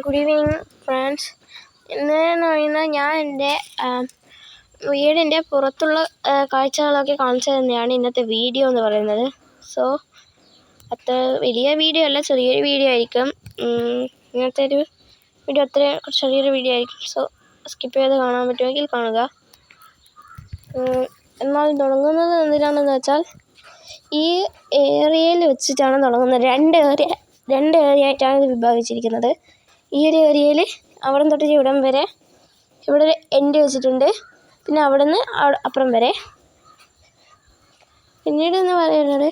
Good evening friends. ഇന്നെന്ന് പറയുന്നത് ഞാൻ എൻ്റെ വീടിൻ്റെ പുറത്തുള്ള കാഴ്ചകളൊക്കെ കാണിച്ചു തന്നെയാണ് ഇന്നത്തെ വീഡിയോ എന്ന് പറയുന്നത്. സോ അത്ര വലിയ വീഡിയോ അല്ല, ചെറിയൊരു വീഡിയോ ആയിരിക്കും. ഇങ്ങനത്തെ ഒരു വീഡിയോ അത്ര ചെറിയൊരു വീഡിയോ ആയിരിക്കും. സോ സ്കിപ്പ് ചെയ്ത് കാണാൻ പറ്റുമെങ്കിൽ കാണുക. എന്നാൽ തുടങ്ങുന്നത് എന്തിനാണെന്ന് വെച്ചാൽ, ഈ ഏരിയയിൽ വെച്ചിട്ടാണ് തുടങ്ങുന്നത്. രണ്ട് ഏരിയ ആയിട്ടാണ് ഇത് വിഭാഗിച്ചിരിക്കുന്നത്. ഈ ഒരു ഏരിയയിൽ അവിടെ തൊട്ട് ഇവിടം വരെ ഇവിടെ ഒരു എൻഡ് വെച്ചിട്ടുണ്ട്. പിന്നെ അവിടെ നിന്ന് അപ്പുറം വരെ. പിന്നീട് എന്ന് പറയുന്നത്,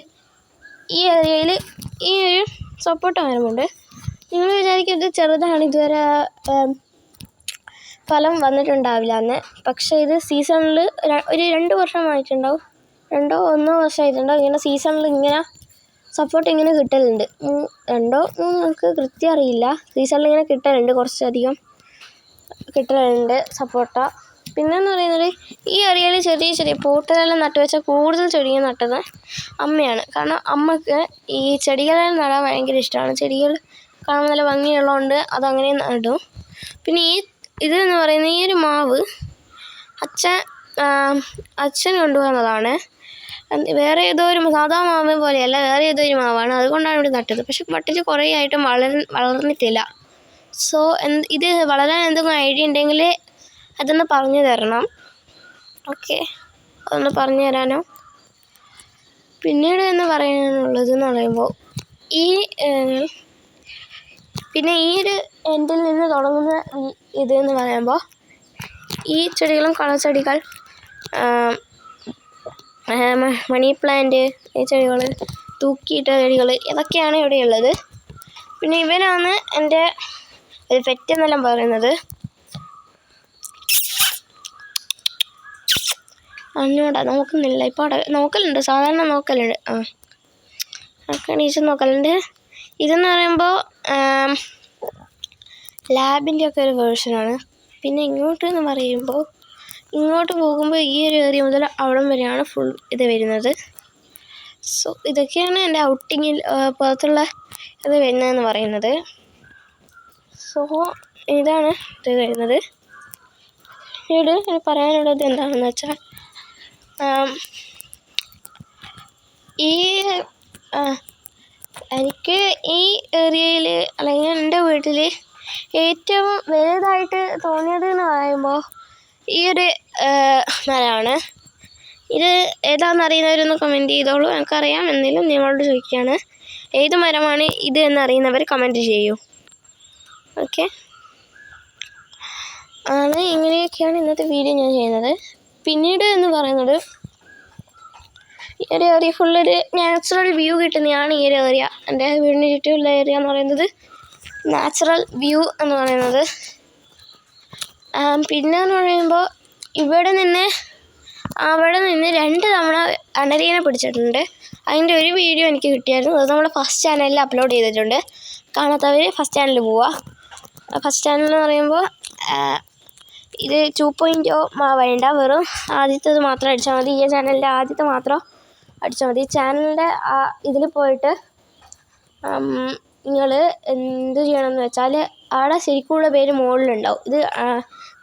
ഈ ഏരിയയിൽ ഈ ഒരു സപ്പോട്ട മരമുണ്ട്. നിങ്ങൾ വിചാരിക്കും ഇത് ചെറുതാണ്, ഇതുവരെ ഫലം വന്നിട്ടുണ്ടാവില്ല എന്ന്. പക്ഷേ ഇത് സീസണിൽ ഒരു 2 വർഷമായിട്ടുണ്ടാവും, 1 വർഷമായിട്ടുണ്ടാവും. ഇങ്ങനെ സീസണിൽ ഇങ്ങനെ സപ്പോർട്ട് ഇങ്ങനെ കിട്ടലുണ്ട്. 2 3 നമുക്ക് കൃത്യം അറിയില്ല. സീസണിൽ ഇങ്ങനെ കിട്ടലുണ്ട്, കുറച്ചധികം കിട്ടലുണ്ട് സപ്പോട്ട. പിന്നെയെന്ന് പറയുന്നത്, ഈ ഏരിയയിൽ ചെറിയ പോട്ടുകളെല്ലാം നട്ടു വെച്ചാൽ കൂടുതൽ ചെടികൾ നട്ടത് അമ്മയാണ്. കാരണം അമ്മക്ക് ഈ ചെടികളെല്ലാം നടാൻ ഭയങ്കര ഇഷ്ടമാണ്. ചെടികൾ കാണാൻ നല്ല ഭംഗിയുള്ളതുകൊണ്ട് അതങ്ങനെ നടും. പിന്നെ ഇത് എന്ന് പറയുന്നത്, ഈ ഒരു മാവ് അച്ഛൻ കൊണ്ടുവന്നതാണ്. വേറെ ഏതോ ഒരു സാധാ മാവ് പോലെയല്ല, വേറെ ഏതോ ഒരു മാവാണ്. അതുകൊണ്ടാണ് ഇവിടെ നട്ടത്. പക്ഷെ നട്ടിട്ട് കുറേ ആയിട്ടും വളർന്നിട്ടില്ല. സോ ഇത് വളരാൻ എന്തെങ്കിലും ഐഡിയ ഉണ്ടെങ്കിൽ അതൊന്ന് പറഞ്ഞു തരണം. ഓക്കെ, അതൊന്ന് പറഞ്ഞു തരാനോ. പിന്നീട് എന്ന് പറയാനുള്ളതെന്ന് പറയുമ്പോൾ, പിന്നെ ഈ ഒരു എൻഡിൽ നിന്ന് തുടങ്ങുന്ന ഇതെന്ന് പറയുമ്പോൾ, ഈ ചെടികളും കളച്ചെടികൾ, മണി പ്ലാന്റ്, ഈ ചെടികൾ, തൂക്കിയിട്ട ചെടികൾ, ഇതൊക്കെയാണ് ഇവിടെയുള്ളത്. പിന്നെ ഇവനാണ് എൻ്റെ ഒരു പെറ്റ് എന്നെല്ലാം പറയുന്നത്. അന്നോടാ നോക്കുന്നില്ല, ഇപ്പോൾ അവിടെ നോക്കലുണ്ട്, സാധാരണ നോക്കലുണ്ട്. എണീച്ച് നോക്കലുണ്ട്. ഇതെന്ന് പറയുമ്പോൾ ലാബിൻ്റെ ഒക്കെ ഒരു വേർഷനാണ്. പിന്നെ ഇങ്ങോട്ട് പറയുമ്പോൾ, ഇങ്ങോട്ട് പോകുമ്പോൾ ഈ ഒരു ഏരിയ മുതൽ അവിടം വരെയാണ് ഫുൾ ഇത് വരുന്നത്. സോ ഇതൊക്കെയാണ് എൻ്റെ ഔട്ടിങ്ങിൽ പുറത്തുള്ള ഇത് വരുന്നതെന്ന് പറയുന്നത്. സോ ഇതാണ് ഇത് വരുന്നത്. പിന്നീട് പറയാനുള്ളത് എന്താണെന്ന് വെച്ചാൽ, എനിക്ക് ഈ ഏരിയയിൽ അല്ലെങ്കിൽ എൻ്റെ വീട്ടിൽ ഏറ്റവും വലുതായിട്ട് തോന്നിയത് എന്ന് പറയുമ്പോൾ ഈ ഒരു മരമാണ്. ഇത് ഏതാണെന്നറിയുന്നവരൊന്ന് കമൻറ്റ് ചെയ്തോളൂ. എനിക്കറിയാം, എന്തെങ്കിലും നിങ്ങളോട് ചോദിക്കുകയാണ്. ഏത് മരമാണ് ഇത് എന്നറിയുന്നവർ കമൻറ്റ് ചെയ്യൂ. ഓക്കെ, ഇങ്ങനെയൊക്കെയാണ് ഇന്നത്തെ വീഡിയോ ഞാൻ ചെയ്യുന്നത്. പിന്നീട് എന്ന് പറയുന്നത്, ഈ ഒരു ഏരിയ ഫുള്ളൊരു നാച്ചുറൽ വ്യൂ കിട്ടുന്നതാണ് ഈ ഒരു ഏരിയ. എൻ്റെ വീടിന് ചുറ്റുമുള്ള ഏരിയ എന്ന് പറയുന്നത് നാച്ചുറൽ വ്യൂ എന്ന് പറയുന്നത്. പിന്നെ എന്ന് പറയുമ്പോൾ, അവിടെ നിന്ന് 2 തവണ അണലീനെ പിടിച്ചിട്ടുണ്ട്. അതിൻ്റെ ഒരു വീഡിയോ എനിക്ക് കിട്ടിയായിരുന്നു. അത് നമ്മുടെ ഫസ്റ്റ് ചാനലിൽ അപ്ലോഡ് ചെയ്തിട്ടുണ്ട്. കാണാത്തവർ ഫസ്റ്റ് ചാനലിൽ പോവുക. ഫസ്റ്റ് ചാനൽ എന്ന് പറയുമ്പോൾ ഇത് 2.0 വേണ്ട, വെറും ആദ്യത്തേത് മാത്രം അടിച്ചാൽ മതി. ഈ ചാനലിൻ്റെ ആദ്യത്തെ മാത്രം അടിച്ചാൽ മതി. ചാനലിൻ്റെ ഇതിൽ പോയിട്ട് നിങ്ങൾ എന്ത് ചെയ്യണമെന്ന് വെച്ചാൽ, അവിടെ ശരിക്കുള്ള പേര് മുകളിലുണ്ടാവും. ഇത്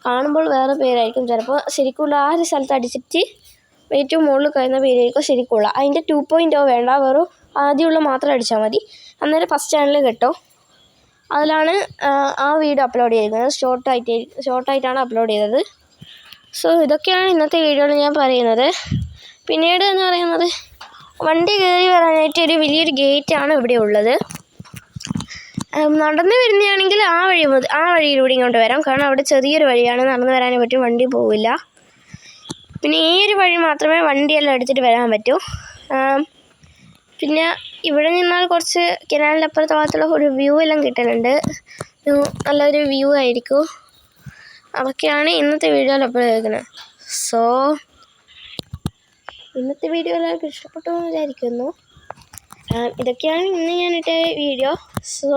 കാണുമ്പോൾ വേറെ പേരായിരിക്കും. ചിലപ്പോൾ ശരിക്കുള്ള ആ ഒരു സ്ഥലത്ത് അടിച്ചിട്ട് ഏറ്റവും മുകളിൽ കഴിയുന്ന പേരായിരിക്കും ശരിക്കുള്ള. അതിൻ്റെ 2.0 വേണ്ട, വെറും ആദ്യമുള്ള മാത്രം അടിച്ചാൽ മതി. അന്നേരം ഫസ്റ്റ് ചാനൽ കിട്ടും. അതിലാണ് ആ വീഡിയോ അപ്ലോഡ് ചെയ്യുന്നത്. ഷോർട്ടായിട്ടാണ് അപ്ലോഡ് ചെയ്തത്. സോ ഇതൊക്കെയാണ് ഇന്നത്തെ വീഡിയോയിൽ ഞാൻ പറയുന്നത്. പിന്നീട് എന്ന് പറയുന്നത്, വണ്ടി കയറി വരാനായിട്ട് ഒരു വലിയൊരു ഗേറ്റാണ് ഇവിടെ ഉള്ളത്. നടന്ന് വരുന്നതാണെങ്കിൽ ആ വഴിയിലൂടെ ഇങ്ങോട്ട് വരാം. കാരണം അവിടെ ചെറിയൊരു വഴിയാണ്, നടന്ന് വരാനേ പറ്റും, വണ്ടി പോവില്ല. പിന്നെ ഈ ഒരു വഴി മാത്രമേ വണ്ടിയെല്ലാം എടുത്തിട്ട് വരാൻ പറ്റൂ. പിന്നെ ഇവിടെ നിന്നാൽ കുറച്ച് കനാലിൻ്റെ അപ്പുറത്തെ ഭാഗത്തുള്ള ഒരു വ്യൂ എല്ലാം കിട്ടലുണ്ട്. നല്ലൊരു വ്യൂ ആയിരിക്കും. അതൊക്കെയാണ് ഇന്നത്തെ വീഡിയോയിൽ അപ്ലോഡ് ചെയ്തിരിക്കുന്നത്. സോ ഇന്നത്തെ വീഡിയോ എല്ലാവർക്കും ഇഷ്ടപ്പെട്ടു എന്ന് വിചാരിക്കുന്നു. ഇതൊക്കെയാണ് ഇന്ന് ഞാനിട്ട വീഡിയോ. സോ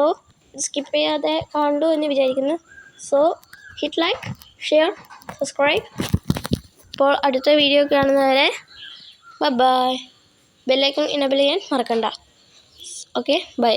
സ്കിപ്പ് ചെയ്യാതെ കണ്ടു എന്ന് വിചാരിക്കുന്നു. So hit like, share, subscribe. ഇപ്പോൾ അടുത്ത വീഡിയോ കാണുന്നവരെ ബൈ. ബെല്ലൈക്കൺ എനേബിൾ ചെയ്യാൻ മറക്കണ്ട. Okay, by.